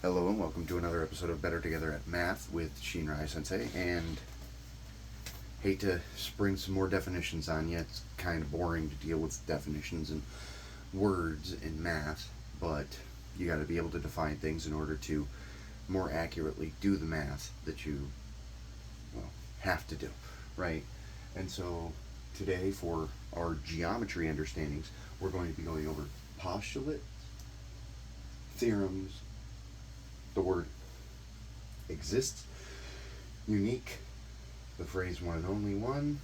Hello and welcome to another episode of Better Together at Math with Shinrai Sensei. And hate to spring some more definitions on you. It's kind of boring to deal with definitions and words in math, but you got to be able to define things in order to more accurately do the math that you have to do, right? And so today, for our geometry understandings, we're going to be going over postulates, theorems, the word exists, unique, the phrase one and only one,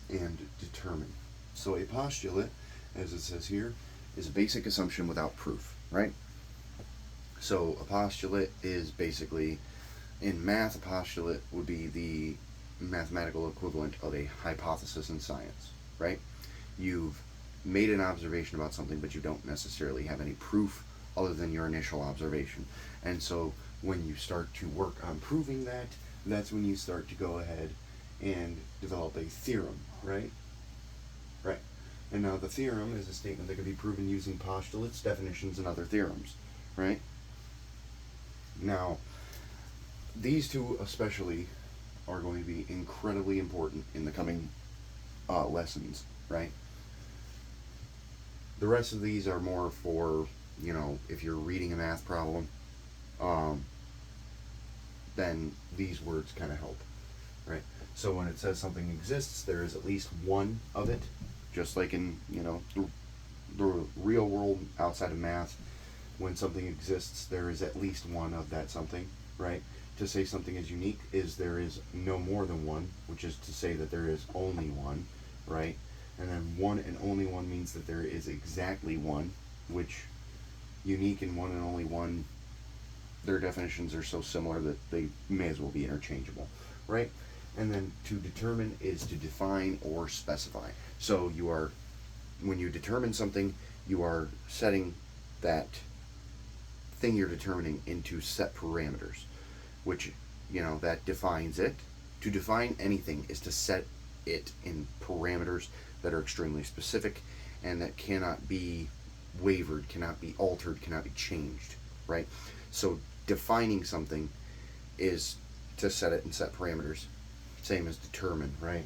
and determine. So a postulate, as it says here, is a basic assumption without proof, right? So a postulate is basically, in math, a postulate would be the mathematical equivalent of a hypothesis in science, right? You've made an observation about something, but you don't necessarily have any proof other than your initial observation. And so when you start to work on proving that, that's when you start to go ahead and develop a theorem, right? Right. And now the theorem is a statement that can be proven using postulates, definitions, and other theorems, right? Now, these two especially are going to be incredibly important in the coming lessons, right? The rest of these are more for, if you're reading a math problem, then these words kind of help, right? So when it says something exists, there is at least one of it, just like in, the real world outside of math. When something exists, there is at least one of that something, right? To say something is unique is there is no more than one, which is to say that there is only one, right? And then one and only one means that there is exactly one, which unique and one and only one, their definitions are so similar that they may as well be interchangeable, right? And then to determine is to define or specify. So when you determine something, you are setting that thing you're determining into set parameters, which, that defines it. To define anything is to set it in parameters that are extremely specific and that cannot be wavered, cannot be altered, cannot be changed, right? So defining something is to set it in set parameters, same as determine, right?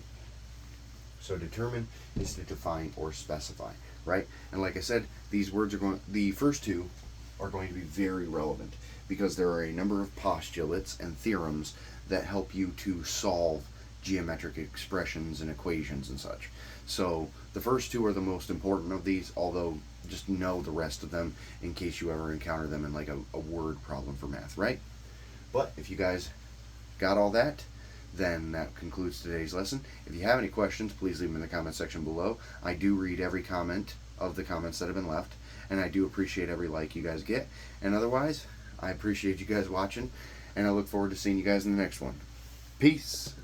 So determine is to define or specify, right? And like I said, the first two are going to be very relevant because there are a number of postulates and theorems that help you to solve geometric expressions and equations and such. So the first two are the most important of these, although just know the rest of them in case you ever encounter them in like a word problem for math, right? But if you guys got all that, then that concludes today's lesson. If you have any questions, please leave them in the comment section below. I do read every comment of the comments that have been left, and I do appreciate every like you guys get. And otherwise, I appreciate you guys watching, and I look forward to seeing you guys in the next one. Peace!